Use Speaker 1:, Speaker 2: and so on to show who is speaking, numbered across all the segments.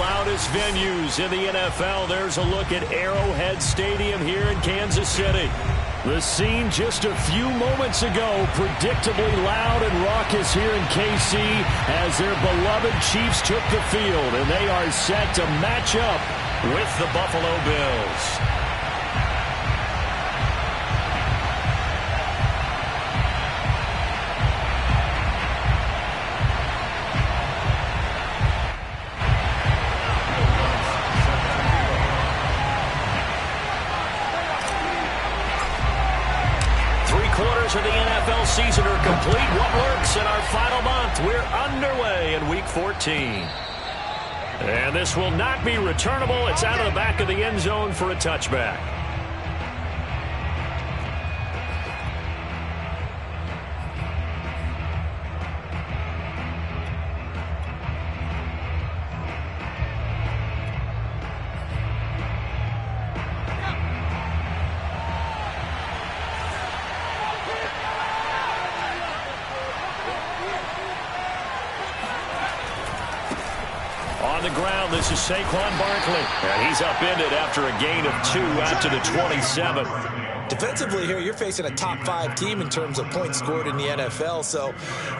Speaker 1: loudest venues in the NFL. There's a look at Arrowhead Stadium here in Kansas City. The scene just a few moments ago, predictably loud and raucous here in KC as their beloved Chiefs took the field, and they are set to match up with the Buffalo Bills. Of the NFL season are complete. What works in our final month? We're underway in Week 14. And this will not be returnable. It's out of the back of the end zone for a touchback. On the ground, this is Saquon Barkley. And he's upended after a gain of 2 out to the 27.
Speaker 2: Defensively here, you're facing a top 5 team in terms of points scored in the NFL. So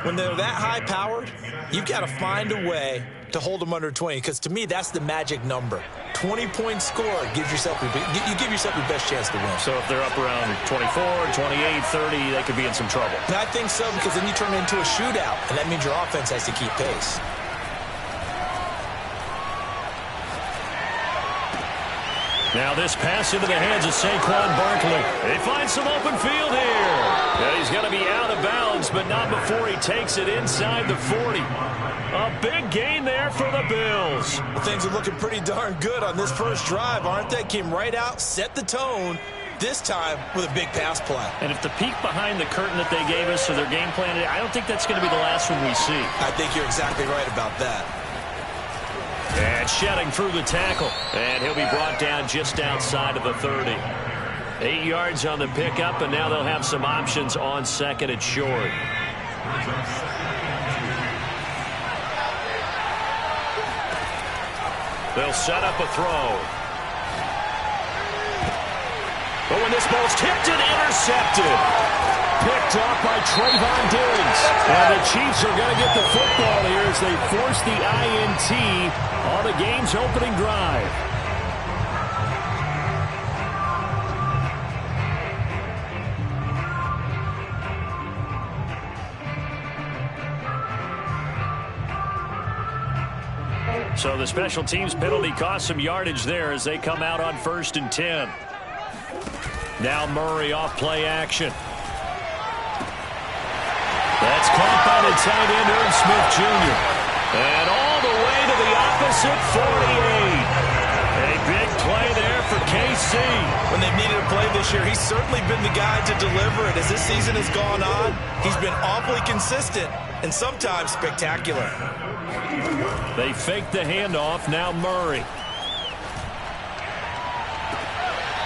Speaker 2: when they're that high-powered, you've got to find a way to hold them under 20. Because to me, that's the magic number. 20-point score gives yourself you give yourself your best chance to win.
Speaker 1: So if they're up around 24, 28, 30, they could be in some trouble.
Speaker 2: And I think so, because then you turn it into a shootout, and that means your offense has to keep pace.
Speaker 1: Now this pass into the hands of Saquon Barkley. They find some open field here. Yeah, he's going to be out of bounds, but not before he takes it inside the 40. A big gain there for the Bills.
Speaker 2: Well, things are looking pretty darn good on this first drive, aren't they? Came right out, set the tone, this time with a big pass play.
Speaker 1: And if the peek behind the curtain that they gave us for their game plan, I don't think that's going to be the last one we see.
Speaker 2: I think you're exactly right about that.
Speaker 1: And shedding through the tackle. And he'll be brought down just outside of the 30. 8 yards on the pickup, and now they'll have some options on second and short. They'll set up a throw. But when this ball's tipped and intercepted. Picked off by Trayvon Diggs. And the Chiefs are going to get the football here as they force the INT on the game's opening drive. So the special teams penalty cost some yardage there as they come out on 1st and 10. Now Murray off play action. That's caught by the tight end, Irv Smith Jr. And all the way to the opposite 48. A big play there for KC.
Speaker 2: When they've needed a play this year, he's certainly been the guy to deliver it. As this season has gone on, he's been awfully consistent and sometimes spectacular.
Speaker 1: They fake the handoff, now Murray.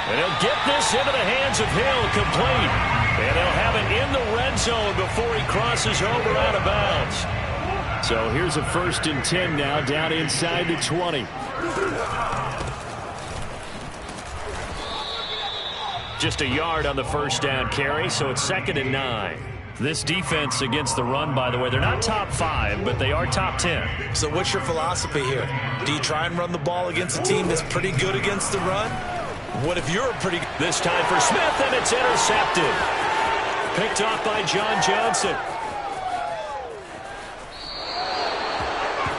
Speaker 1: And he'll get this into the hands of Hill, complete. And he'll have it in the red zone before he crosses over out of bounds. So here's a 1st and 10 now, down inside the 20. Just a yard on the first down carry, so it's 2nd and 9. This defense against the run, by the way, they're not top 5, but they are top 10.
Speaker 2: So what's your philosophy here? Do you try and run the ball against a team that's pretty good against the run? What if you're pretty good?
Speaker 1: This time for Smith, and it's intercepted. Picked off by John Johnson.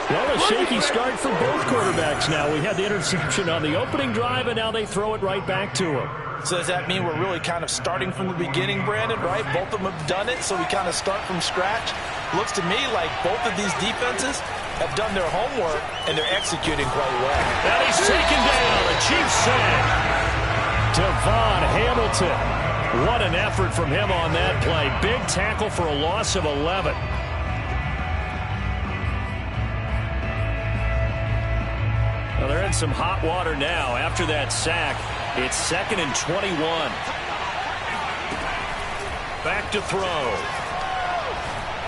Speaker 1: Well, a shaky start for both quarterbacks now. We had the interception on the opening drive, and now they throw it right back to him.
Speaker 2: So does that mean we're really kind of starting from the beginning, Brandon, right? Both of them have done it, so we kind of start from scratch. Looks to me like both of these defenses have done their homework, and they're executing quite well.
Speaker 1: And he's taken down. The Chiefs sack. Devon Hamilton. What an effort from him on that play. Big tackle for a loss of 11. Well, they're in some hot water now. After that sack, it's 2nd and 21. Back to throw.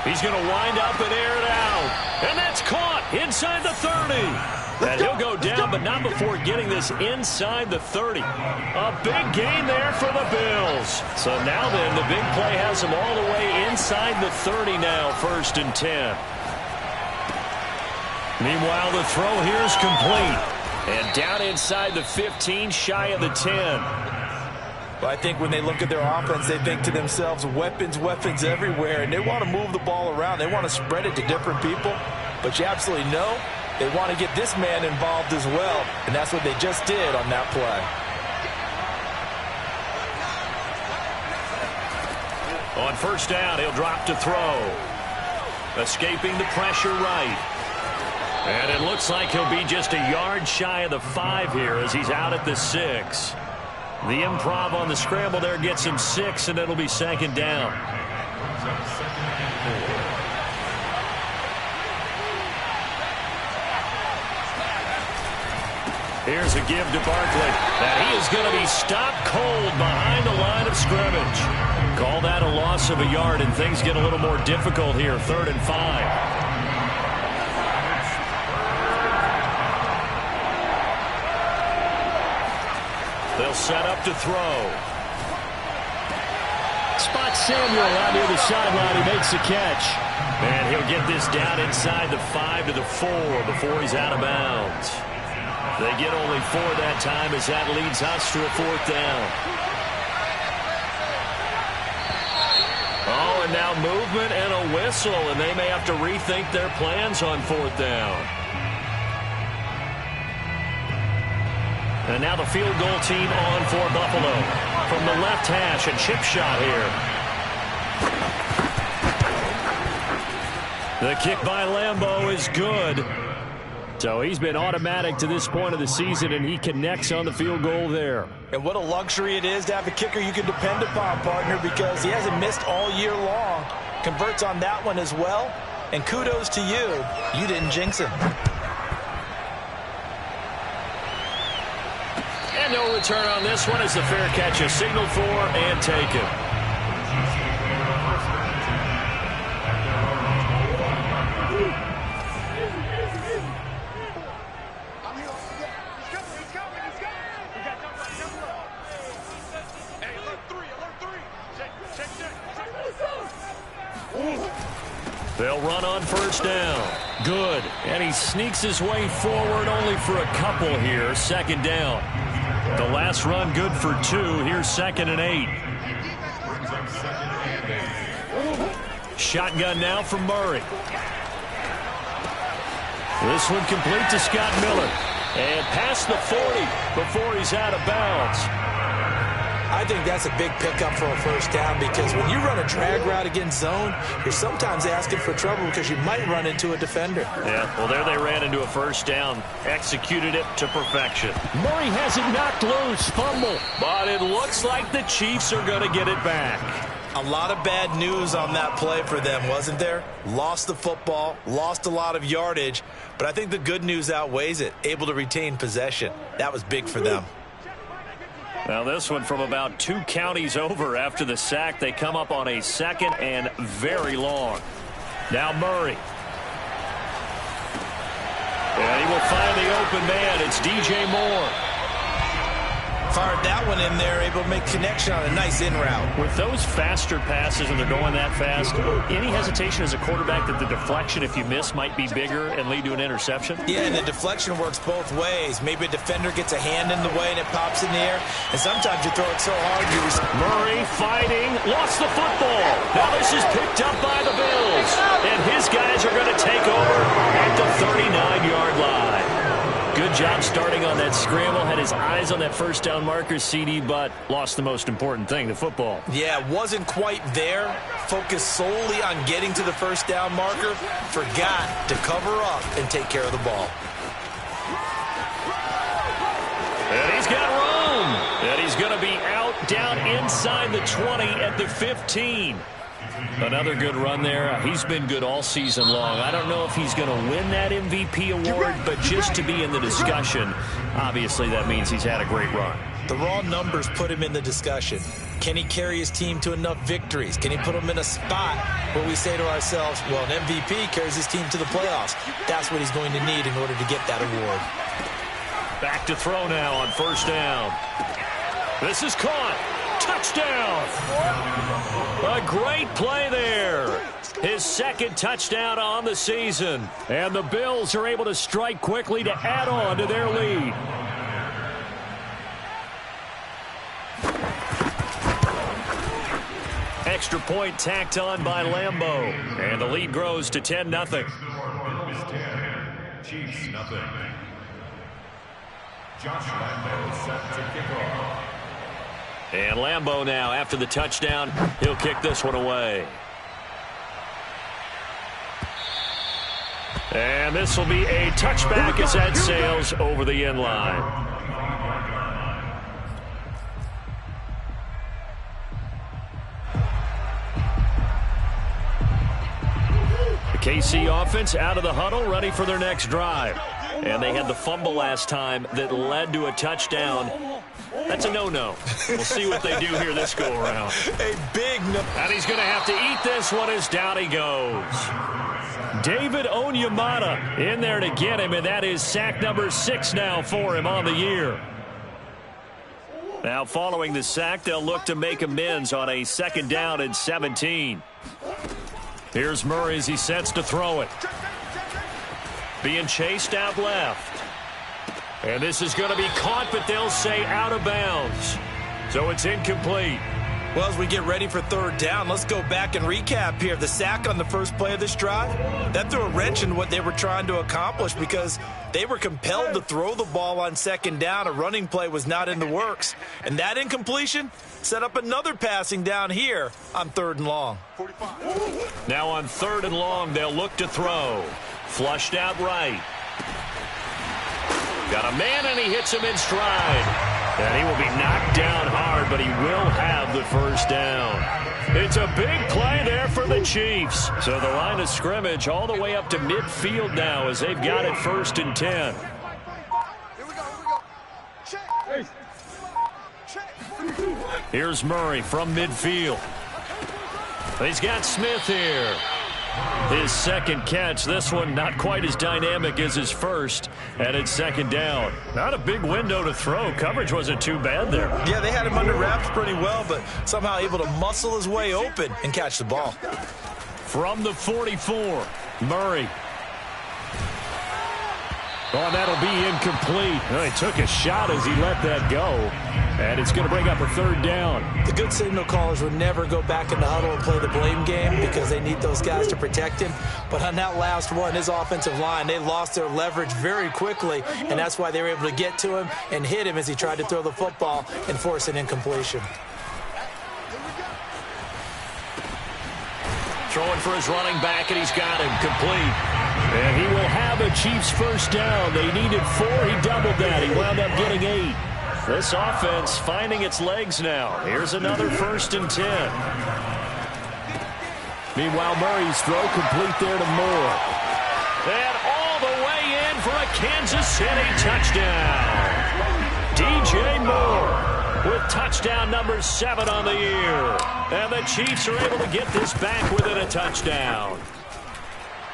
Speaker 1: He's going to wind up and air it out. And that's caught inside the 30. And he'll go down, but not before getting this inside the 30. A big gain there for the Bills. So now then, the big play has them all the way inside the 30 now, 1st and 10. Meanwhile, the throw here is complete. And down inside the 15, shy of the 10.
Speaker 2: Well, I think when they look at their offense, they think to themselves, weapons, weapons everywhere, and they want to move the ball around. They want to spread it to different people, but you absolutely know they want to get this man involved as well, and that's what they just did on that play.
Speaker 1: On 1st down, he'll drop to throw. Escaping the pressure right. And it looks like he'll be just a yard shy of the 5 here as he's out at the 6. The improv on the scramble there gets him 6, and it'll be 2nd down. Here's a give to Barkley. And he is going to be stopped cold behind the line of scrimmage. Call that a loss of a yard, and things get a little more difficult here. 3rd and 5. They'll set up to throw. Spot Samuel out near the sideline. He makes the catch. And he'll get this down inside the 5 to the 4 before he's out of bounds. They get only 4 that time as that leads us to a 4th down. Oh, and now movement and a whistle, and they may have to rethink their plans on 4th down. And now the field goal team on for Buffalo. From the left hash, a chip shot here. The kick by Lambeau is good. So he's been automatic to this point of the season, and he connects on the field goal there.
Speaker 2: And what a luxury it is to have a kicker you can depend upon, partner, because he hasn't missed all year long. Converts on that one as well. And kudos to you. You didn't jinx him.
Speaker 1: And no return on this one as the fair catch is signaled for and taken. They'll run on 1st down. Good. And he sneaks his way forward only for a couple here. 2nd down. The last run good for 2. Here's 2nd and 8. Shotgun now from Murray. This one complete to Scott Miller. And past the 40 before he's out of bounds.
Speaker 2: I think that's a big pickup for a 1st down, because when you run a drag route against zone, you're sometimes asking for trouble because you might run into a defender.
Speaker 1: Yeah, well, there they ran into a 1st down. Executed it to perfection. Murray has it knocked loose. Fumble. But it looks like the Chiefs are going to get it back.
Speaker 2: A lot of bad news on that play for them, wasn't there? Lost the football, lost a lot of yardage, but I think the good news outweighs it. Able to retain possession. That was big for them.
Speaker 1: Now this one from about 2 counties over after the sack. They come up on a 2nd and very long. Now Murray. And he will find the open man. It's DJ Moore.
Speaker 2: Fired that one in there, able to make connection on a nice in route.
Speaker 1: With those faster passes and they're going that fast, any hesitation as a quarterback that the deflection, if you miss, might be bigger and lead to an interception?
Speaker 2: Yeah, and the deflection works both ways. Maybe a defender gets a hand in the way and it pops in the air, and sometimes you throw it so hard you
Speaker 1: Murray fighting, lost the football. Now this is picked up by the Bills, and his guys are going to take over at the 39-yard line. Good job starting on that scramble. Had his eyes on that 1st down marker, CD, but lost the most important thing, the football.
Speaker 2: Yeah, wasn't quite there. Focused solely on getting to the 1st down marker. Forgot to cover up and take care of the ball.
Speaker 1: And he's got room. And he's going to be out down inside the 20 at the 15. Another good run there. He's been good all season long. I don't know if he's going to win that MVP award, but just to be in the discussion, obviously that means he's had a great run.
Speaker 2: The raw numbers put him in the discussion. Can he carry his team to enough victories? Can he put them in a spot where we say to ourselves, well, an MVP carries his team to the playoffs. That's what he's going to need in order to get that award.
Speaker 1: Back to throw now on first down. This is caught. Touchdown. A great play there. His second touchdown on the season. And the Bills are able to strike quickly to add on to their lead. Extra point tacked on by Lambeau. And the lead grows to 10-0.
Speaker 3: Chiefs nothing. Josh Lambeau set to kick off.
Speaker 1: And Lambeau now, after the touchdown, he'll kick this one away. And this will be a touchback as that sails over the end line. The KC offense out of the huddle, ready for their next drive. And they had the fumble last time that led to a touchdown. That's a no-no. We'll see what they do here this go-around.
Speaker 2: A big no.
Speaker 1: And he's going to have to eat this one as down he goes. David Onyemata in there to get him, and that is sack number 6 now for him on the year. Now following the sack, they'll look to make amends on a 2nd down and 17. Here's Murray as he sets to throw it. Being chased out left. And this is going to be caught, but they'll say out of bounds. So it's incomplete.
Speaker 2: Well, as we get ready for 3rd down, let's go back and recap here. The sack on the first play of this drive, that threw a wrench in what they were trying to accomplish because they were compelled to throw the ball on 2nd down. A running play was not in the works. And that incompletion set up another passing down here on 3rd and long.
Speaker 1: Now on 3rd and long, they'll look to throw. Flushed out right. Got a man, and he hits him in stride. And he will be knocked down hard, but he will have the 1st down. It's a big play there for the Chiefs. So the line of scrimmage all the way up to midfield now as they've got it 1st and 10. Here's Murray from midfield. He's got Smith here. His 2nd catch. This one not quite as dynamic as his first, and it's 2nd down. Not a big window to throw. Coverage wasn't too bad there.
Speaker 2: Yeah, they had him under wraps pretty well, but somehow able to muscle his way open and catch the ball.
Speaker 1: From the 44, Murray. Oh, that'll be incomplete. Well, he took a shot as he let that go, and it's going to bring up a 3rd down.
Speaker 2: The good signal callers would never go back in the huddle and play the blame game because they need those guys to protect him. But on that last one, his offensive line, they lost their leverage very quickly, and that's why they were able to get to him and hit him as he tried to throw the football and force an incompletion.
Speaker 1: Throwing for his running back, and he's got him complete. And he will have a Chiefs 1st down. They needed 4. He doubled that. He wound up getting 8. This offense finding its legs now. Here's another 1st and 10. Meanwhile, Murray's throw complete there to Moore. And all the way in for a Kansas City touchdown. DJ Moore with touchdown number 7 on the year. And the Chiefs are able to get this back within a touchdown.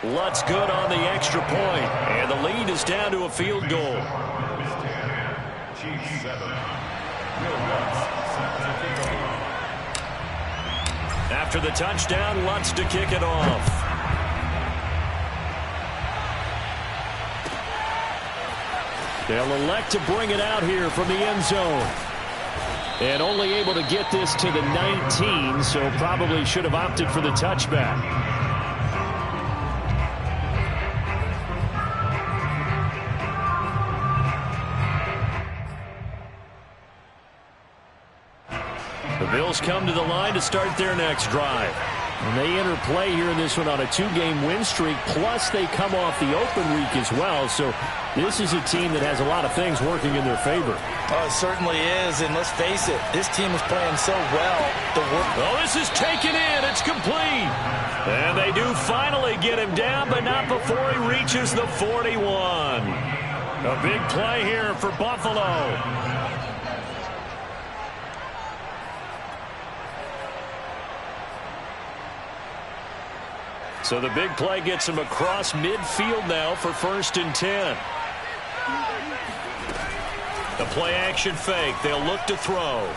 Speaker 1: Lutz good on the extra point, and the lead is down to a field goal.
Speaker 3: Chiefs 7.
Speaker 1: After the touchdown, Lutz to kick it off. They'll elect to bring it out here from the end zone. And only able to get this to the 19, so probably should have opted for the touchback. The Bills come to the line to start their next drive. And they enter play here in this one on a 2-game win streak, plus they come off the open week as well. So this is a team that has a lot of things working in their favor.
Speaker 2: Oh, it certainly is, and let's face it, this team is playing so well.
Speaker 1: Oh, this is taken in. It's complete. And they do finally get him down, but not before he reaches the 41. A big play here for Buffalo. So the big play gets him across midfield now for 1st and 10. The play action fake. They'll look to throw.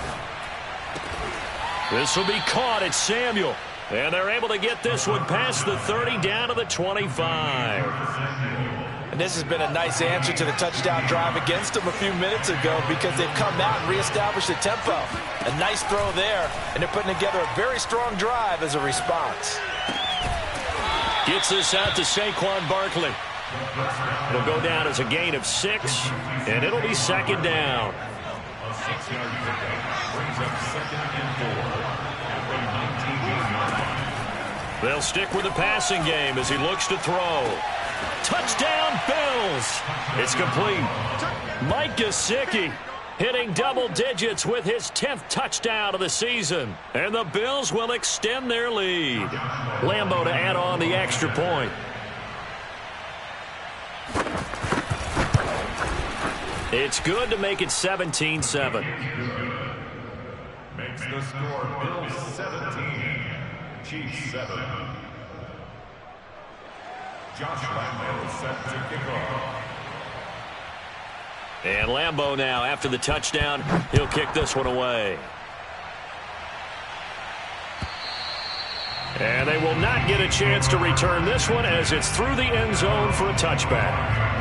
Speaker 1: This will be caught. It's Samuel. And they're able to get this one past the 30 down to the 25.
Speaker 2: And this has been a nice answer to the touchdown drive against them a few minutes ago because they've come out and reestablished the tempo. A nice throw there, and they're putting together a very strong drive as a response.
Speaker 1: Gets this out to Saquon Barkley. It'll go down as a gain of 6, and it'll be 2nd down.
Speaker 3: A 6-yard pickup brings up 2nd and 4 at the 19-yard line.
Speaker 1: They'll stick with the passing game as he looks to throw. Touchdown, Bills. It's complete. Mike Gesicki hitting double digits with his 10th touchdown of the season. And the Bills will extend their lead. Lambeau to add on the extra point. It's good to make it 17-7.
Speaker 3: Makes the score Bills 17, Chiefs 7. Josh Lambeau set to kick off.
Speaker 1: And Lambeau now, after the touchdown, he'll kick this one away. And they will not get a chance to return this one as it's through the end zone for a touchback.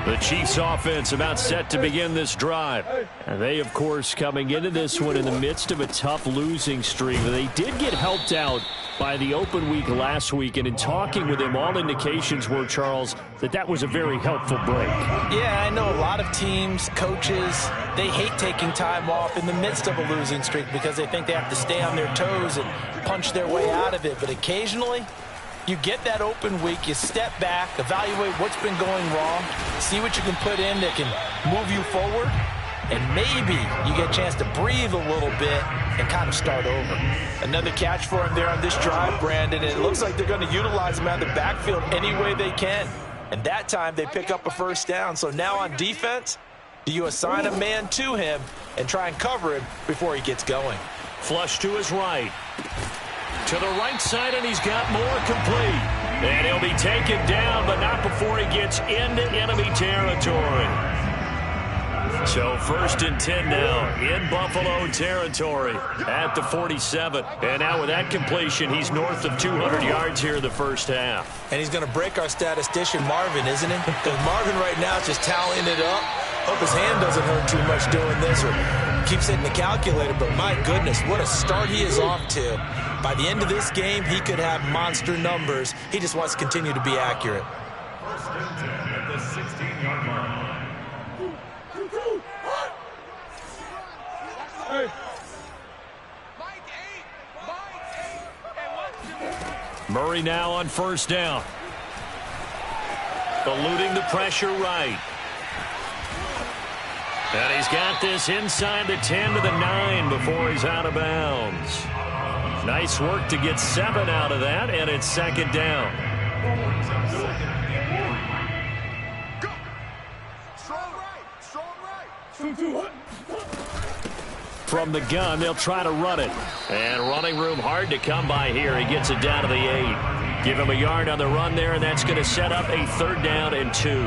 Speaker 1: The Chiefs offense about set to begin this drive. And they, of course, coming into this one in the midst of a tough losing streak. They did get helped out by the open week last week. And in talking with him, all indications were, Charles, that was a very helpful break.
Speaker 2: Yeah, I know a lot of teams, coaches, they hate taking time off in the midst of a losing streak because they think they have to stay on their toes and punch their way out of it. But occasionally, you get that open week, you step back, evaluate what's been going wrong, see what you can put in that can move you forward, and maybe you get a chance to breathe a little bit and kind of start over. Another catch for him there on this drive, Brandon, and it looks like they're going to utilize him out of the backfield any way they can. And that time they pick up a 1st down. So now on defense, do you assign a man to him and try and cover him before he gets going?
Speaker 1: Flush to his right. To the right side, and he's got more complete. And he'll be taken down, but not before he gets into enemy territory. So 1st and 10 now in Buffalo territory at the 47. And now with that completion, he's north of 200 yards here in the first half.
Speaker 2: And he's going to break our statistician, Marvin, isn't he? Because Marvin right now is just tallying it up. Hope his hand doesn't hurt too much doing this or keeps hitting the calculator. But my goodness, what a start he is off to. By the end of this game, he could have monster numbers. He just wants to continue to be accurate.
Speaker 3: 1st and 10 at the 16-yard line.
Speaker 1: Murray now on 1st down. Eluding the pressure right. And he's got this inside the 10 to the 9 before he's out of bounds. Nice work to get 7 out of that, and it's 2nd down.
Speaker 3: Go. Strong right.
Speaker 1: From the gun, they'll try to run it. And running room hard to come by here. He gets it down to the 8. Give him a yard on the run there, and that's going to set up a 3rd down and 2.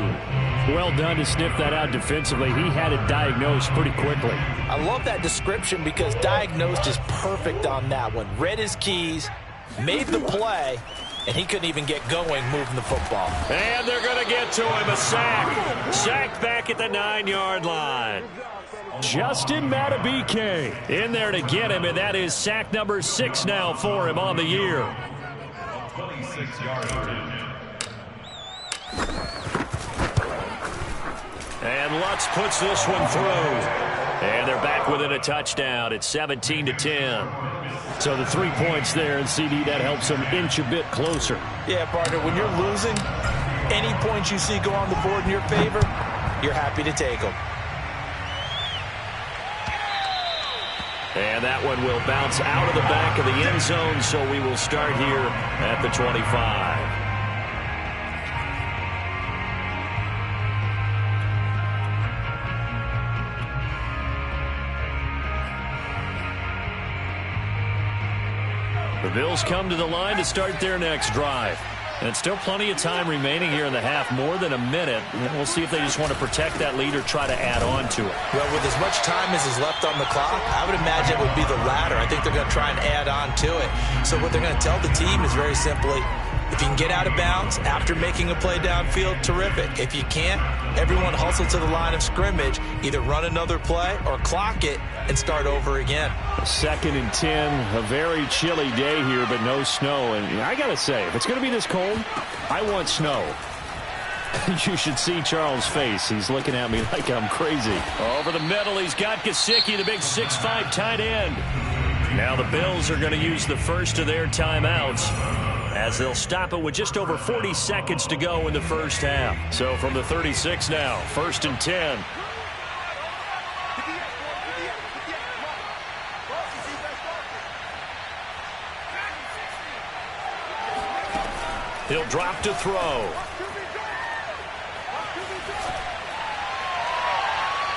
Speaker 1: Well done to sniff that out defensively. He had it diagnosed pretty quickly.
Speaker 2: I love that description because diagnosed is perfect on that one. Read his keys, made the play, and he couldn't even get going moving the football.
Speaker 1: And they're going to get to him. A sack. Sacked back at the 9-yard line. Justin Matabike in there to get him, and that is sack number 6 now for him on the year.
Speaker 3: 26-yard attempt.
Speaker 1: And Lutz puts this one through. And they're back within a touchdown. It's 17-10. So the 3 points there, and CD, that helps them inch a bit closer.
Speaker 2: Yeah, partner, when you're losing, any points you see go on the board in your favor, you're happy to take them.
Speaker 1: And that one will bounce out of the back of the end zone, so we will start here at the 25. The Bills come to the line to start their next drive. And it's still plenty of time remaining here in the half, more than a minute. And we'll see if they just want to protect that lead or try to add on to it.
Speaker 2: Well, with as much time as is left on the clock, I would imagine it would be the latter. I think they're going to try and add on to it. So what they're going to tell the team is very simply, if you can get out of bounds after making a play downfield, terrific. If you can't, everyone hustle to the line of scrimmage, either run another play or clock it and start over again.
Speaker 1: 2nd and 10, a very chilly day here, but no snow. And I got to say, if it's going to be this cold, I want snow. You should see Charles' face. He's looking at me like I'm crazy. Over the middle, he's got Gesicki, the big 6'5" tight end. Now the Bills are going to use the first of their timeouts, as they'll stop it with just over 40 seconds to go in the first half. So from the 36 now, 1st and 10. He'll drop to throw.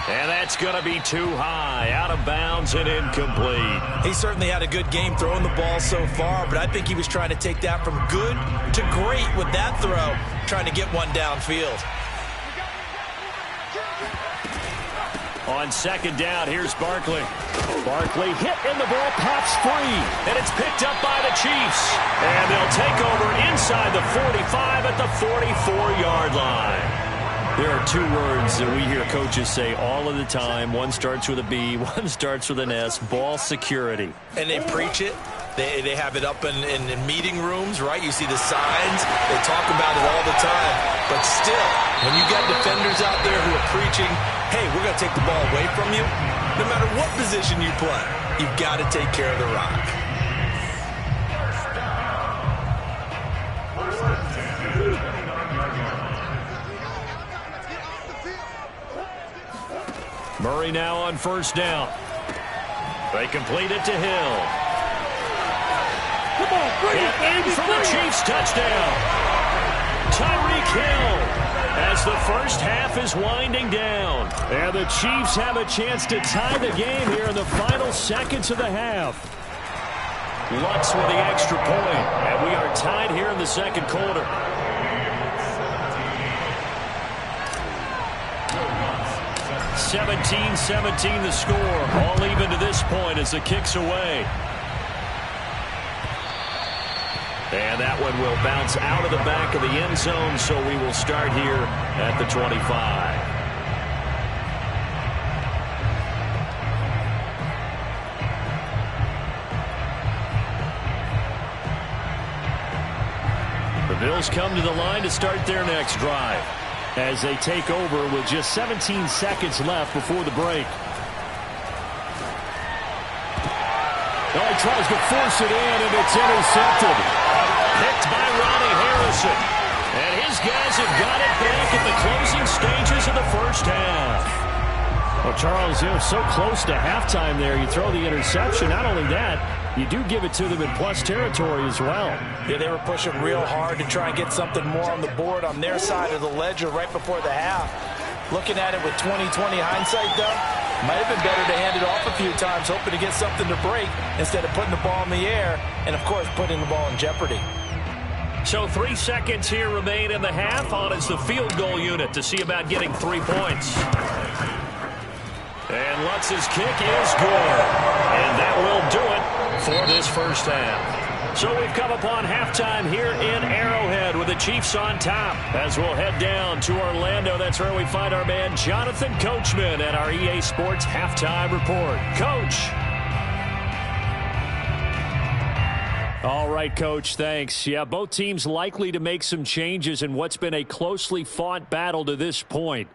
Speaker 1: And that's going to be too high, out of bounds and incomplete.
Speaker 2: He certainly had a good game throwing the ball so far, but I think he was trying to take that from good to great with that throw, trying to get one downfield.
Speaker 1: On 2nd down, here's Barkley. Barkley hit and the ball pops free. And it's picked up by the Chiefs. And they'll take over inside the 45 at the 44-yard line. There are 2 words that we hear coaches say all of the time. One starts with a B, one starts with an S, ball security.
Speaker 2: And they preach it. They have it up in meeting rooms, right? You see the signs. They talk about it all the time. But still, when you got defenders out there who are preaching, hey, we're going to take the ball away from you, no matter what position you play, you've got to take care of the rock.
Speaker 1: Murray now on 1st down. They complete it to Hill.
Speaker 3: Come on, bring it, baby,
Speaker 1: for the Chiefs, touchdown. Tyreek Hill, as the first half is winding down. And the Chiefs have a chance to tie the game here in the final seconds of the half. Lutz with the extra point, and we are tied here in the 2nd quarter. (17-17) the score, all even to this point as the kick's away. And that one will bounce out of the back of the end zone, so we will start here at the 25. The Bills come to the line to start their next drive, as they take over with just 17 seconds left before the break. Oh, he tries to force it in, and it's intercepted. Picked by Ronnie Harrison. And his guys have got it back at the closing stages of the first half. Well, Charles, so close to halftime there. You throw the interception. Not only that, you do give it to them in plus territory as well.
Speaker 2: Yeah, they were pushing real hard to try and get something more on the board on their side of the ledger right before the half. Looking at it with 20/20 hindsight, though, might have been better to hand it off a few times, hoping to get something to break instead of putting the ball in the air and, of course, putting the ball in jeopardy.
Speaker 1: So 3 seconds here remain in the half. On is the field goal unit to see about getting 3 points. And Lutz's kick is good. And that will do it for this first half. So we've come upon halftime here in Arrowhead with the Chiefs on top. As we'll head down to Orlando, that's where we find our man Jonathan Coachman at our EA Sports Halftime Report. Coach. All right, Coach, thanks. Yeah, both teams likely to make some changes in what's been a closely fought battle to this point.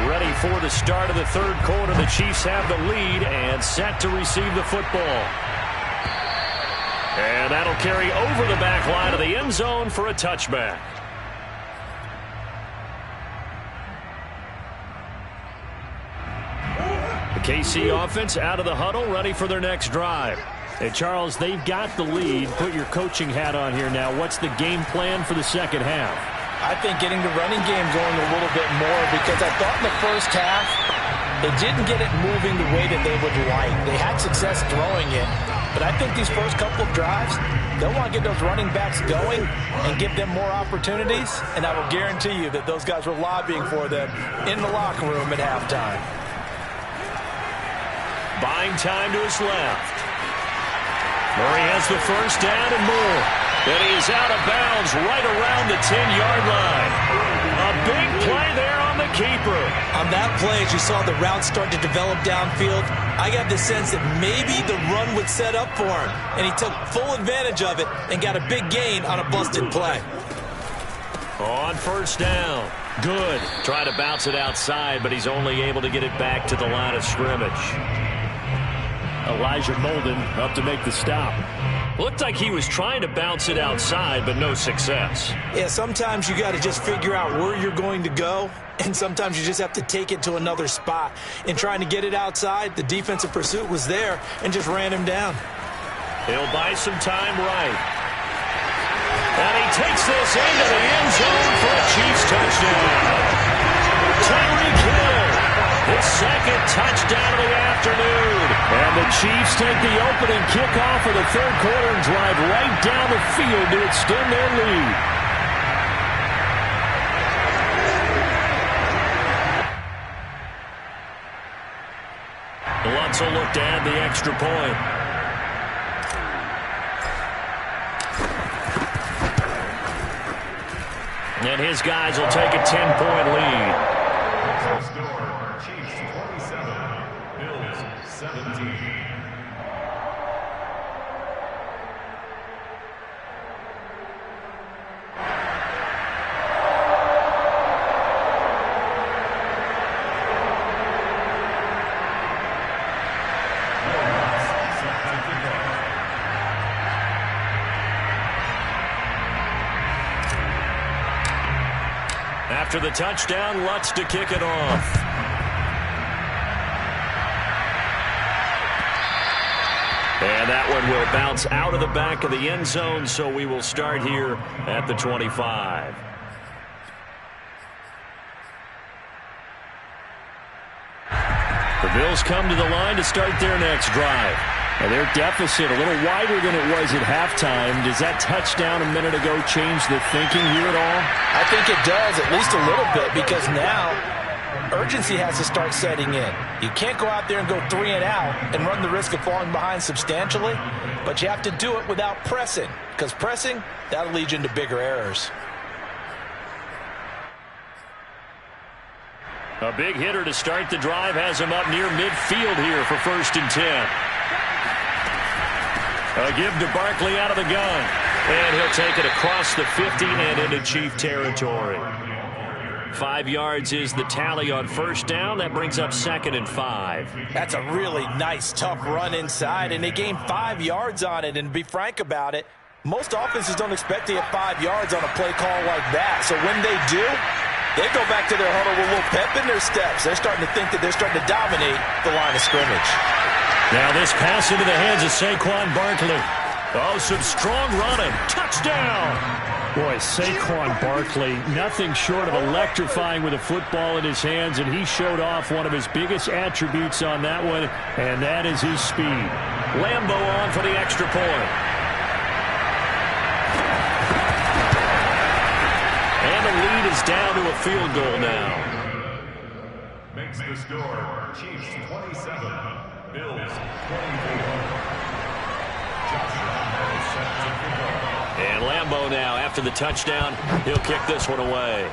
Speaker 1: Ready for the start of the 3rd quarter. The Chiefs have the lead and set to receive the football. And that'll carry over the back line of the end zone for a touchback. The KC offense out of the huddle, ready for their next drive. Hey, Charles, they've got the lead. Put your coaching hat on here now. What's the game plan for the second half?
Speaker 2: I think getting the running game going a little bit more, because I thought in the first half they didn't get it moving the way that they would like. They had success throwing it, but I think these first couple of drives, they'll want to get those running backs going and give them more opportunities, and I will guarantee you that those guys were lobbying for them in the locker room at halftime.
Speaker 1: Buying time to his left. Murray has the first down and more. And he is out of bounds right around the 10-yard line. A big play there on the keeper.
Speaker 2: On that play, as you saw the route start to develop downfield, I got the sense that maybe the run would set up for him. And he took full advantage of it and got a big gain on a busted play.
Speaker 1: On first down. Good. Try to bounce it outside, but he's only able to get it back to the line of scrimmage. Elijah Molden up to make the stop. Looked like he was trying to bounce it outside, but no success.
Speaker 2: Yeah, sometimes you got to just figure out where you're going to go, and sometimes you just have to take it to another spot. In trying to get it outside, the defensive pursuit was there and just ran him down.
Speaker 1: He'll buy some time right. And he takes this into the end zone for a Chiefs touchdown. Tyreek Hill, his second touchdown of the afternoon. And the Chiefs take the opening kickoff of the third quarter and drive right down the field to extend their lead. Lutz will look to add the extra point. And his guys will take a 10-point lead.
Speaker 3: Chiefs 27, Bills 17.
Speaker 1: After the touchdown, Lutz to kick it off. And that one will bounce out of the back of the end zone, so we will start here at the 25. The Bills come to the line to start their next drive. And their deficit a little wider than it was at halftime. Does that touchdown a minute ago change the thinking here at all?
Speaker 2: I think it does, at least a little bit, because now urgency has to start setting in. You can't go out there and go 3 and out and run the risk of falling behind substantially, but you have to do it without pressing, because pressing, that'll lead you into bigger errors.
Speaker 1: A big hitter to start the drive has him up near midfield here for 1st and 10. A give to Barkley out of the gun. And he'll take it across the 50 and into Chief territory. 5 yards is the tally on first down. That brings up 2nd and 5.
Speaker 2: That's a really nice, tough run inside, and they gained 5 yards on it. And to be frank about it, most offenses don't expect to get 5 yards on a play call like that. So when they do, they go back to their huddle with a little pep in their steps. They're starting to think that they're starting to dominate the line of scrimmage.
Speaker 1: Now this pass into the hands of Saquon Barkley. Oh, some strong running. Touchdown!
Speaker 4: Boy, Saquon Barkley, nothing short of electrifying with a football in his hands, and he showed off one of his biggest attributes on that one, and that is his speed.
Speaker 1: Lambo on for the extra point. And the lead is down to a field goal now.
Speaker 3: Makes the score Chiefs 27, Bills 24.
Speaker 1: And Lambo now, after the touchdown, he'll kick this one away.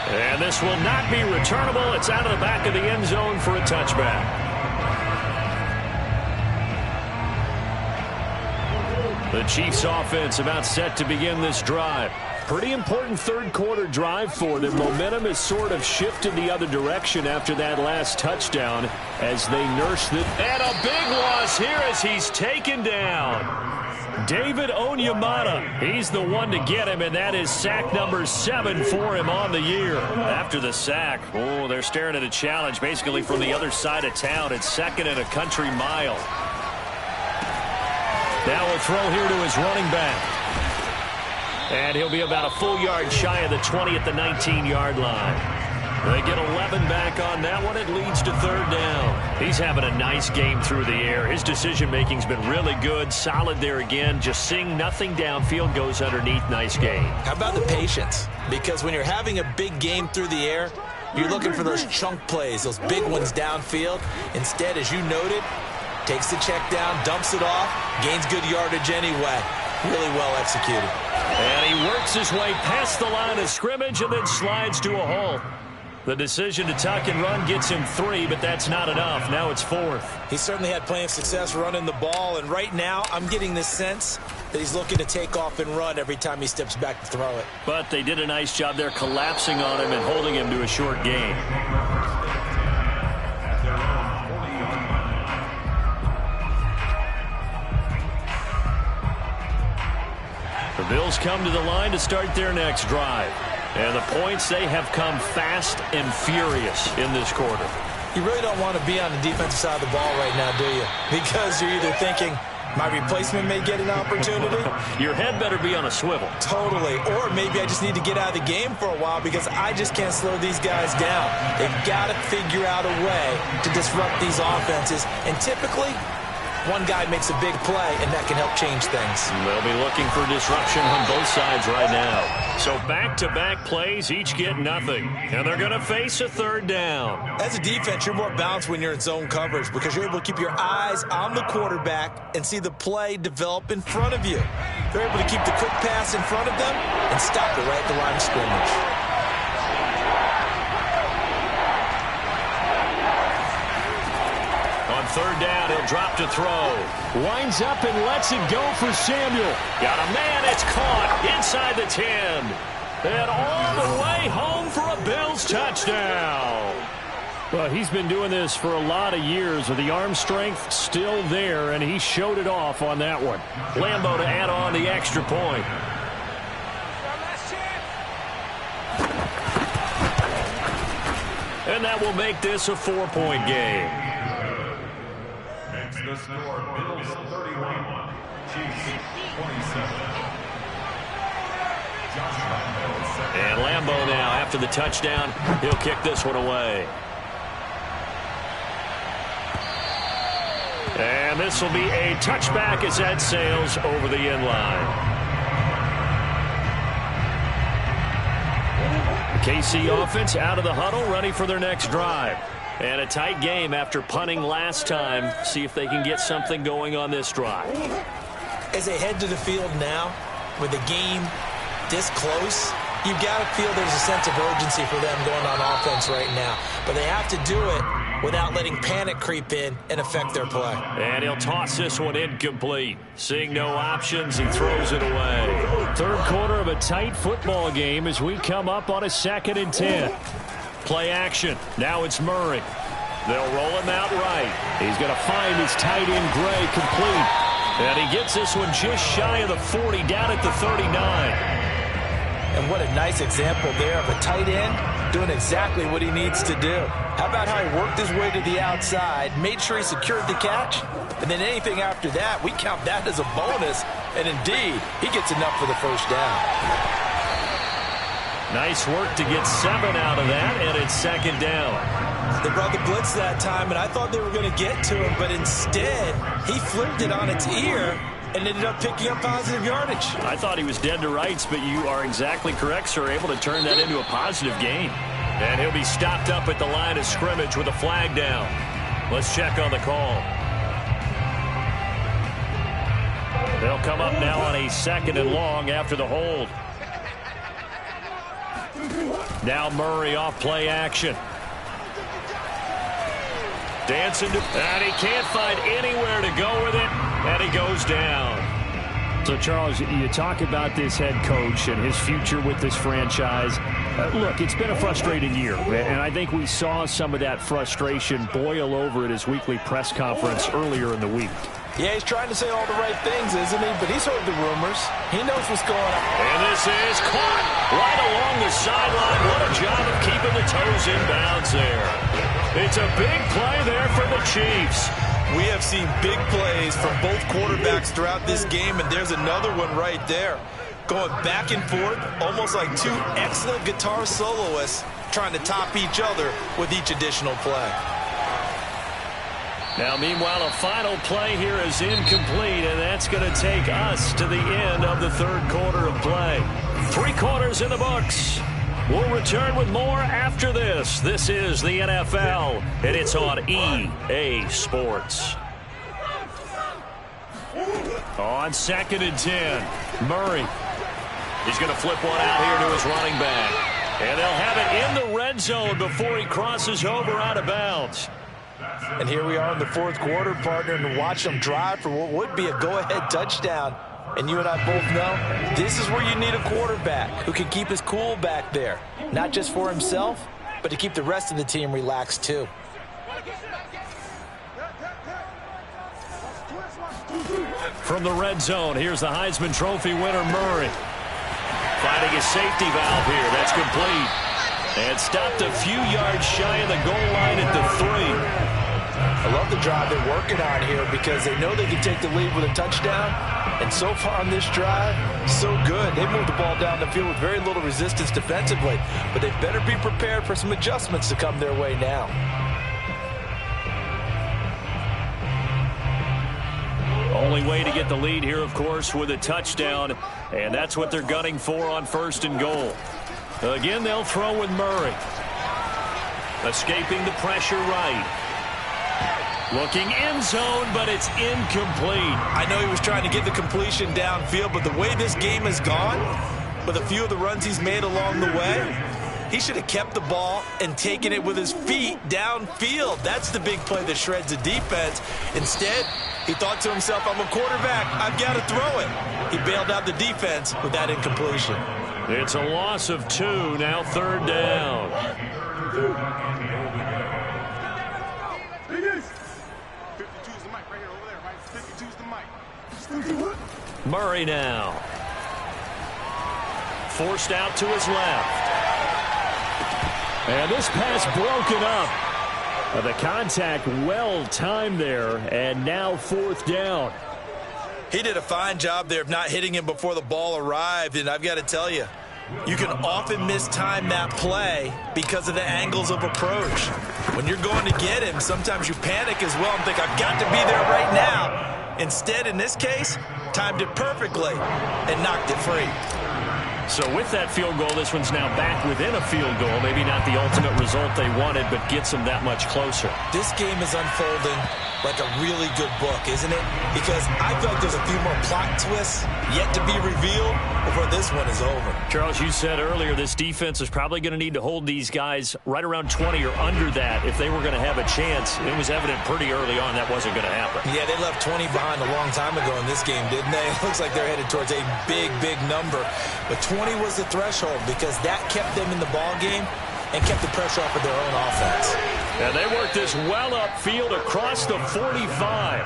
Speaker 1: And this will not be returnable. It's out of the back of the end zone for a touchback. The Chiefs offense about set to begin this drive. Pretty important third quarter drive for them. Momentum has sort of shifted the other direction after that last touchdown as they nurse the... And a big loss here as he's taken down. David Onyemata, he's the one to get him, and that is sack number 7 for him on the year. After the sack, oh, they're staring at a challenge basically from the other side of town. It's 2nd and a country mile. Now we'll throw here to his running back. And he'll be about a full yard shy of the 20 at the 19-yard line. They get 11 back on that one. It leads to third down. He's having a nice game through the air. His decision-making's been really good. Solid there again. Just seeing nothing downfield goes underneath. Nice game.
Speaker 2: How about the patience? Because when you're having a big game through the air, you're looking for those chunk plays, those big ones downfield. Instead, as you noted, takes the check down, dumps it off, gains good yardage anyway. Really well executed.
Speaker 1: And he works his way past the line of scrimmage and then slides to a halt. The decision to tuck and run gets him 3, but that's not enough. Now it's 4th.
Speaker 2: He certainly had plenty of success running the ball, and right now I'm getting this sense that he's looking to take off and run every time he steps back to throw it.
Speaker 1: But they did a nice job there collapsing on him and holding him to a short gain. The Bills come to the line to start their next drive. And the points, they have come fast and furious in this quarter.
Speaker 2: You really don't want to be on the defensive side of the ball right now, do you? Because you're either thinking, my replacement may get an opportunity.
Speaker 1: Your head better be on a swivel.
Speaker 2: Totally. Or maybe I just need to get out of the game for a while because I just can't slow these guys down. They've got to figure out a way to disrupt these offenses. And typically, one guy makes a big play, and that can help change things.
Speaker 1: They'll be looking for disruption on both sides right now. So back-to-back plays, each get nothing. And they're going to face a third down.
Speaker 2: As a defense, you're more balanced when you're in zone coverage because you're able to keep your eyes on the quarterback and see the play develop in front of you. They're able to keep the quick pass in front of them and stop it right at the line of scrimmage.
Speaker 1: Third down, he'll drop to throw.
Speaker 4: Winds up and lets it go for Samuel.
Speaker 1: Got a man, it's caught inside the 10. And all the way home for a Bills touchdown.
Speaker 4: Well, he's been doing this for a lot of years with the arm strength still there, and he showed it off on that one.
Speaker 1: Lambo to add on the extra point. And that will make this a 4-point game.
Speaker 3: The score, Bills 31, Chiefs 27.
Speaker 1: And Lambo now, after the touchdown, he'll kick this one away. And this will be a touchback as that sails over the end line. The KC offense out of the huddle, ready for their next drive. And a tight game after punting last time. See if they can get something going on this drive.
Speaker 2: As they head to the field now, with the game this close, you've got to feel there's a sense of urgency for them going on offense right now. But they have to do it without letting panic creep in and affect their play.
Speaker 1: And he'll toss this one incomplete. Seeing no options, he throws it away.
Speaker 4: Third quarter of a tight football game as we come up on a 2nd and 10.
Speaker 1: Play action. Now it's Murray. They'll roll him out right.
Speaker 4: He's going to find his tight end Gray complete.
Speaker 1: And he gets this one just shy of the 40, down at the 39.
Speaker 2: And what a nice example there of a tight end doing exactly what he needs to do. How about how he worked his way to the outside, made sure he secured the catch, and then anything after that, we count that as a bonus. And indeed, he gets enough for the first down.
Speaker 1: Nice work to get 7 out of that, and it's 2nd down.
Speaker 2: They brought the blitz that time, and I thought they were going to get to him, but instead, he flipped it on its ear and ended up picking up positive yardage.
Speaker 1: I thought he was dead to rights, but you are exactly correct, sir, able to turn that into a positive gain. And he'll be stopped up at the line of scrimmage with a flag down. Let's check on the call. They'll come up now on a 2nd and long after the hold. Now Murray off play action. Dancing to, and he can't find anywhere to go with it, and he goes down.
Speaker 4: So, Charles, you talk about this head coach and his future with this franchise. Look, it's been a frustrating year, and I think we saw some of that frustration boil over at his weekly press conference earlier in the week.
Speaker 2: Yeah, he's trying to say all the right things, isn't he? But he's heard the rumors. He knows what's going on.
Speaker 1: And this is caught right along the sideline. What a job of keeping the toes in bounds there. It's a big play there for the Chiefs.
Speaker 2: We have seen big plays from both quarterbacks throughout this game, and there's another one right there. going back and forth, almost like two excellent guitar soloists trying to top each other with each additional play.
Speaker 1: Now, meanwhile, a final play here is incomplete, and that's going to take us to the end of the third quarter of play. 3 quarters in the books. We'll return with more after this. This is the NFL, and it's on EA Sports. On 2nd and 10, Murray. He's going to flip one out here to his running back. And they'll have it in the red zone before he crosses over out of bounds.
Speaker 2: And here we are in the fourth quarter, partner, and watch them drive for what would be a go-ahead touchdown. And you and I both know this is where you need a quarterback who can keep his cool back there. Not just for himself, but to keep the rest of the team relaxed too.
Speaker 1: From the red zone, here's the Heisman Trophy winner, Murray. Finding his safety valve here. That's complete. And stopped a few yards shy of the goal line at the 3.
Speaker 2: I love the drive they're working on here because they know they can take the lead with a touchdown. And so far on this drive, so good. They moved the ball down the field with very little resistance defensively. But they better be prepared for some adjustments to come their way now.
Speaker 1: Only way to get the lead here, of course, with a touchdown. And that's what they're gunning for on 1st and goal. Again, they'll throw with Murray. Escaping the pressure right. Looking end zone, but it's incomplete.
Speaker 2: I know he was trying to get the completion downfield, but the way this game has gone, with a few of the runs he's made along the way, he should have kept the ball and taken it with his feet downfield. That's the big play that shreds the defense. Instead, he thought to himself, I'm a quarterback, I've got to throw it. He bailed out the defense with that incompletion.
Speaker 1: It's a loss of 2, now 3rd down. Murray now. Forced out to his left.
Speaker 4: And this pass broken up. The contact well timed there, and now 4th down.
Speaker 2: He did a fine job there of not hitting him before the ball arrived, and I've got to tell you, you can often mistime that play because of the angles of approach. When you're going to get him, sometimes you panic as well and think, I've got to be there right now. Instead, in this case, timed it perfectly and knocked it free.
Speaker 1: So with that field goal, this one's now back within a field goal. Maybe not the ultimate result they wanted, but gets them that much closer.
Speaker 2: This game is unfolding like a really good book, isn't it? Because I feel like there's a few more plot twists yet to be revealed before this one is over.
Speaker 1: Charles, you said earlier this defense is probably going to need to hold these guys right around 20 or under that if they were going to have a chance. It was evident pretty early on that wasn't going to happen.
Speaker 2: Yeah, they left 20 behind a long time ago in this game, didn't they? It looks like they're headed towards a big, big number. But 20 was the threshold because that kept them in the ball game and kept the pressure off of their own offense.
Speaker 1: And they worked this well upfield across the 45.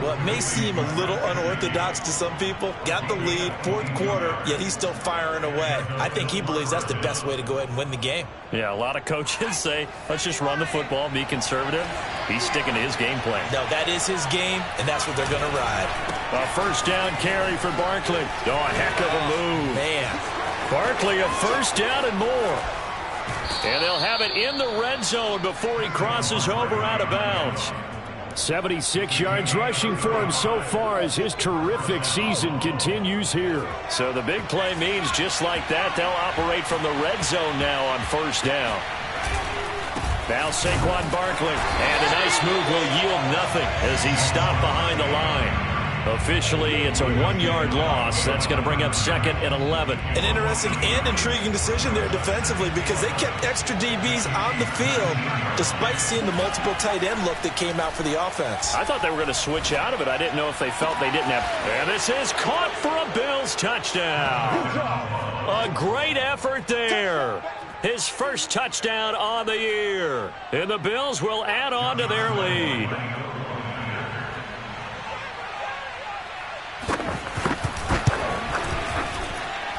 Speaker 2: Well, it may seem a little unorthodox to some people. Got the lead, 4th quarter, yet he's still firing away. I think he believes that's the best way to go ahead and win the game.
Speaker 1: Yeah, a lot of coaches say, let's just run the football, be conservative. He's sticking to his game plan.
Speaker 2: No, that is his game, and that's what they're going to ride.
Speaker 1: A 1st down carry for Barkley. Oh, a heck of a move.
Speaker 2: Man.
Speaker 1: Barkley, a 1st down and more. And they'll have it in the red zone before he crosses over out of bounds.
Speaker 4: 76 yards rushing for him so far as his terrific season continues here.
Speaker 1: So the big play means just like that, they'll operate from the red zone now on 1st down. Now Saquon Barkley, and a nice move will yield nothing as he's stopped behind the line. Officially, it's a 1-yard loss. That's going to bring up 2nd and 11.
Speaker 2: An interesting and intriguing decision there defensively because they kept extra DBs on the field despite seeing the multiple tight end look that came out for the offense.
Speaker 1: I thought they were going to switch out of it. I didn't know if they felt they didn't have. And this is caught for a Bills touchdown. A great effort there. His 1st touchdown on the year. And the Bills will add on to their lead.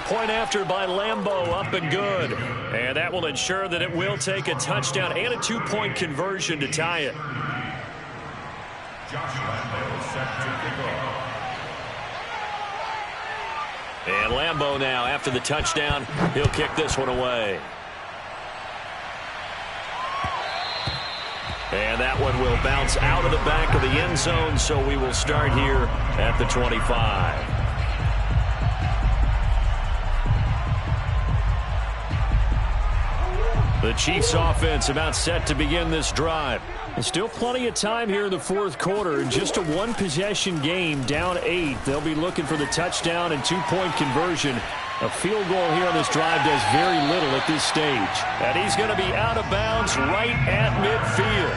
Speaker 1: Point after by Lambeau, up and good. And that will ensure that it will take a touchdown and a 2-point conversion to tie it.
Speaker 3: Josh Lambeau set to kick off.
Speaker 1: And Lambeau now, after the touchdown, he'll kick this one away. And that one will bounce out of the back of the end zone, so we will start here at the 25. The Chiefs offense about set to begin this drive. There's still plenty of time here in the fourth quarter. In just a one-possession game, down 8. They'll be looking for the touchdown and two-point conversion. A field goal here on this drive does very little at this stage. And he's going to be out of bounds right at midfield.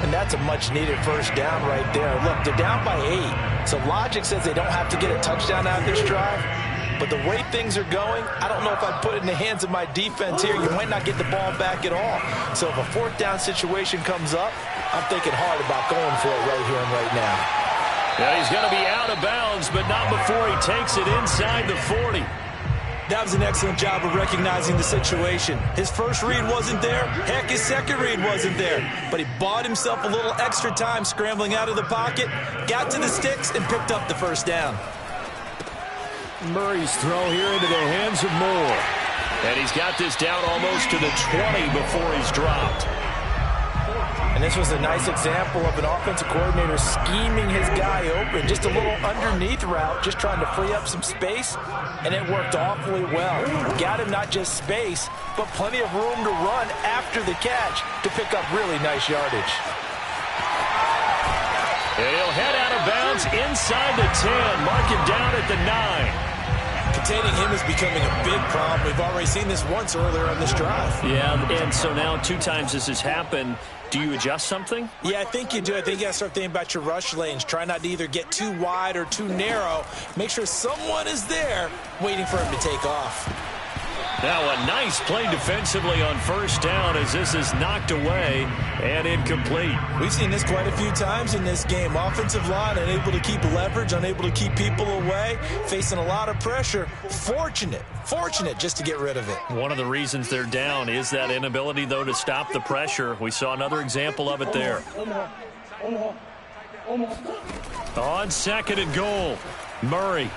Speaker 2: And that's a much-needed first down right there. Look, they're down by 8. So logic says they don't have to get a touchdown out of this drive. But the way things are going, I don't know if I'd put it in the hands of my defense here. You might not get the ball back at all. So if a fourth down situation comes up, I'm thinking hard about going for it right here and right now.
Speaker 1: Yeah, he's going to be out of bounds, but not before he takes it inside the 40.
Speaker 2: That was an excellent job of recognizing the situation. His first read wasn't there. Heck, his second read wasn't there. But he bought himself a little extra time scrambling out of the pocket, got to the sticks, and picked up the first down.
Speaker 1: Murray's throw here into the hands of Moore. And he's got this down almost to the 20 before he's dropped.
Speaker 2: And this was a nice example of an offensive coordinator scheming his guy open. Just a little underneath route, just trying to free up some space. And it worked awfully well. Got him not just space, but plenty of room to run after the catch to pick up really nice yardage.
Speaker 1: And he'll head out of bounds inside the 10. Mark him down at the 9.
Speaker 2: Containing him is becoming a big problem. We've already seen this once earlier on this drive.
Speaker 1: Yeah, and so now 2 times this has happened. Do you adjust something?
Speaker 2: Yeah, I think you do. I think you got to start thinking about your rush lanes. Try not to either get too wide or too narrow. Make sure someone is there waiting for him to take off.
Speaker 1: Now a nice play defensively on first down as this is knocked away and incomplete.
Speaker 2: We've seen this quite a few times in this game. Offensive line unable to keep leverage, unable to keep people away, facing a lot of pressure. Fortunate just to get rid of it.
Speaker 1: One of the reasons they're down is that inability, though, to stop the pressure. We saw another example of it there. On second and goal, Murray.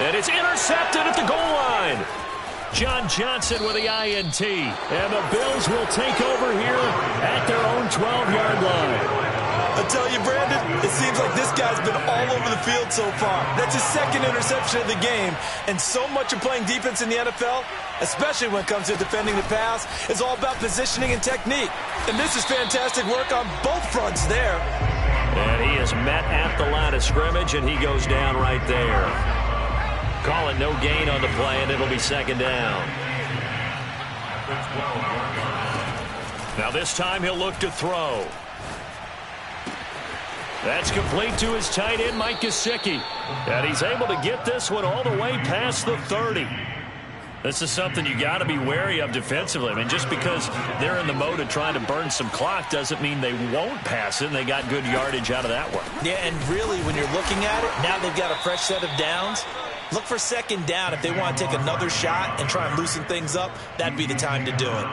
Speaker 1: And it's intercepted at the goal line. John Johnson with the INT. And the Bills will take over here at their own 12-yard line.
Speaker 2: I tell you, Brandon, it seems like this guy's been all over the field so far. That's his second interception of the game. And so much of playing defense in the NFL, especially when it comes to defending the pass, is all about positioning and technique. And this is fantastic work on both fronts there.
Speaker 1: And he is met at the line of scrimmage, and he goes down right there. Call it no gain on the play, and it'll be second down. Now this time he'll look to throw. That's complete to his tight end, Mike Gesicki. And he's able to get this one all the way past the 30. This is something you got to be wary of defensively. I mean, just because they're in the mode of trying to burn some clock doesn't mean they won't pass it. And they got good yardage out of that one.
Speaker 2: Yeah, and really, when you're looking at it, now they've got a fresh set of downs. Look for second down. If they want to take another shot and try and loosen things up, that'd be the time to do it.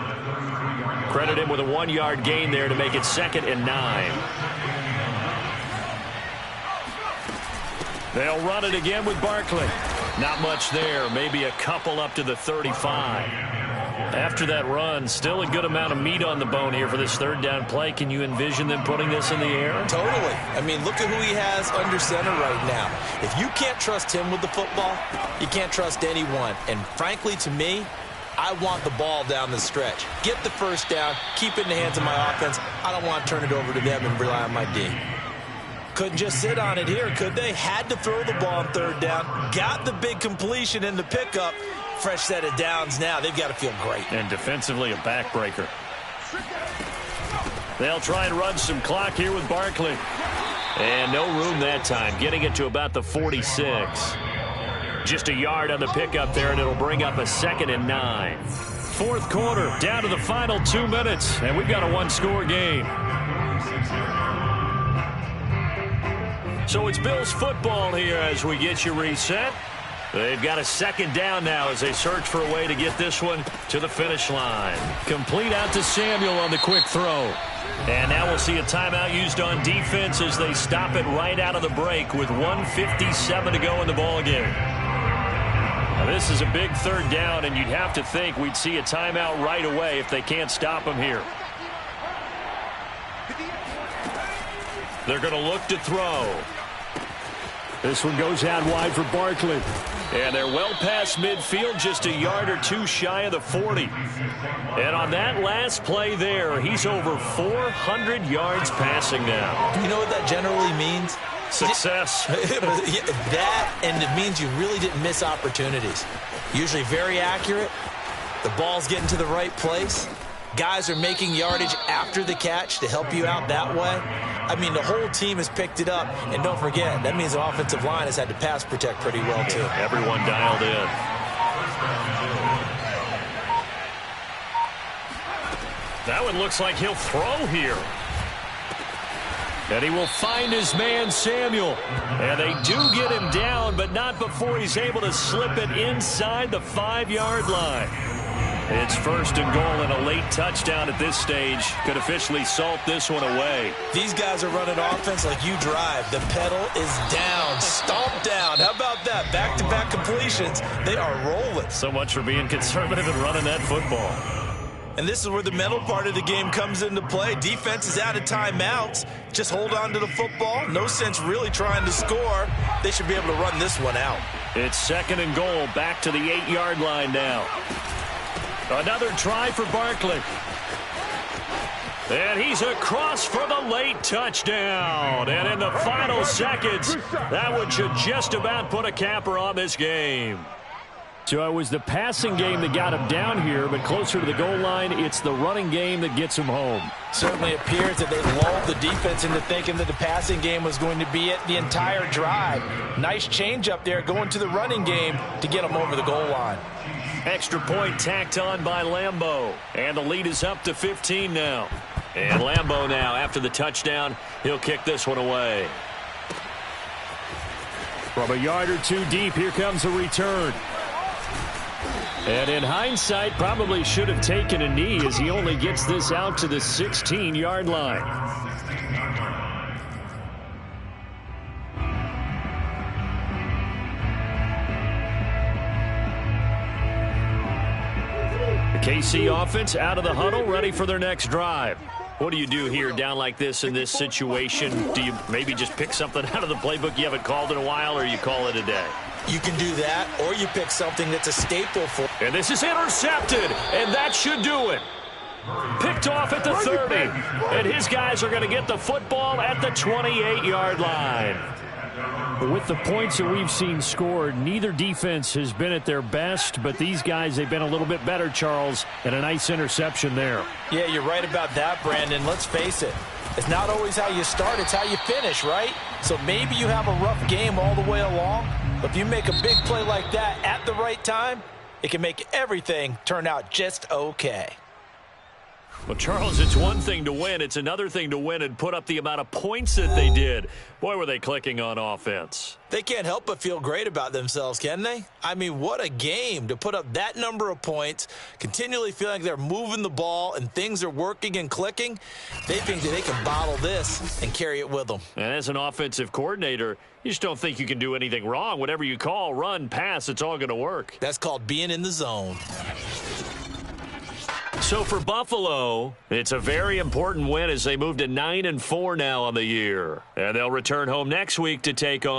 Speaker 1: Credit him with a 1-yard gain there to make it 2nd and 9. They'll run it again with Barkley. Not much there. Maybe a couple up to the 35. After that run, still a good amount of meat on the bone here for this third down play. Can you envision them putting this in the air?
Speaker 2: Totally. I mean, look at who he has under center right now. If you can't trust him with the football, you can't trust anyone. And frankly, to me, I want the ball down the stretch. Get the first down, keep it in the hands of my offense. I don't want to turn it over to them and rely on my D. Couldn't just sit on it here, could they? Had to throw the ball on third down. Got the big completion in the pickup. Fresh set of downs now. They've got to feel great.
Speaker 1: And defensively, a backbreaker. They'll try and run some clock here with Barkley. And no room that time. Getting it to about the 46. Just a yard on the pickup there, and it'll bring up a 2nd and 9. Fourth quarter, down to the final 2 minutes. And we've got a one-score game. So it's Bills football here as we get you reset. They've got a second down now as they search for a way to get this one to the finish line. Complete out to Samuel on the quick throw. And now we'll see a timeout used on defense as they stop it right out of the break with 1:57 to go in the ballgame. Now this is a big third down, and you'd have to think we'd see a timeout right away if they can't stop them here. They're going to look to throw.
Speaker 4: This one goes out wide for Barkley.
Speaker 1: And they're well past midfield, just a yard or two shy of the 40. And on that last play there, he's over 400 yards passing now.
Speaker 2: You know what that generally means?
Speaker 1: Success.
Speaker 2: That, and it means you really didn't miss opportunities. Usually very accurate. The ball's getting to the right place. Guys are making yardage after the catch to help you out that way. I mean, the whole team has picked it up. And don't forget, that means the offensive line has had to pass protect pretty well, too.
Speaker 1: Everyone dialed in. That one looks like he'll throw here. And he will find his man, Samuel. And they do get him down, but not before he's able to slip it inside the 5-yard line. It's first and goal, and a late touchdown at this stage could officially salt this one away.
Speaker 2: These guys are running offense like you drive. The pedal is down, stomped down. How about that? Back-to-back completions. They are rolling.
Speaker 1: So much for being conservative and running that football.
Speaker 2: And this is where the mental part of the game comes into play. Defense is out of timeouts. Just hold on to the football. No sense really trying to score. They should be able to run this one out.
Speaker 1: It's second and goal, back to the 8-yard line now. Another try for Barkley. And he's across for the late touchdown. And in the final seconds, that one should just about put a capper on this game.
Speaker 4: So it was the passing game that got him down here, but closer to the goal line, it's the running game that gets him home.
Speaker 2: Certainly appears that they lulled the defense into thinking that the passing game was going to be it the entire drive. Nice change up there going to the running game to get them over the goal line.
Speaker 1: Extra point tacked on by Lambeau. And the lead is up to 15 now. And Lambeau now, after the touchdown, he'll kick this one away.
Speaker 4: From a yard or two deep, here comes a return. And in hindsight, probably should have taken a knee as he only gets this out to the 16-yard line. KC offense out of the huddle, ready for their next drive. What do you do here down like this in this situation? Do you maybe just pick something out of the playbook you haven't called in a while, or you call it a day?
Speaker 2: You can do that, or you pick something that's a staple for.
Speaker 1: And this is intercepted, and that should do it. Picked off at the 30, and his guys are going to get the football at the 28-yard line.
Speaker 4: With the points that we've seen scored, neither defense has been at their best, but these guys, they've been a little bit better, Charles, and a nice interception there.
Speaker 2: Yeah, you're right about that, Brandon. Let's face it. It's not always how you start, it's how you finish, right? So maybe you have a rough game all the way along, but if you make a big play like that at the right time, it can make everything turn out just okay.
Speaker 1: Well, Charles, it's one thing to win. It's another thing to win and put up the amount of points that they did. Boy, were they clicking on offense.
Speaker 2: They can't help but feel great about themselves, can they? I mean, what a game to put up that number of points, continually feeling like they're moving the ball and things are working and clicking. They think that they can bottle this and carry it with them.
Speaker 1: And as an offensive coordinator, you just don't think you can do anything wrong. Whatever you call, run, pass, it's all going to work.
Speaker 2: That's called being in the zone.
Speaker 1: So for Buffalo, it's a very important win as they move to 9-4 now on the year. And they'll return home next week to take on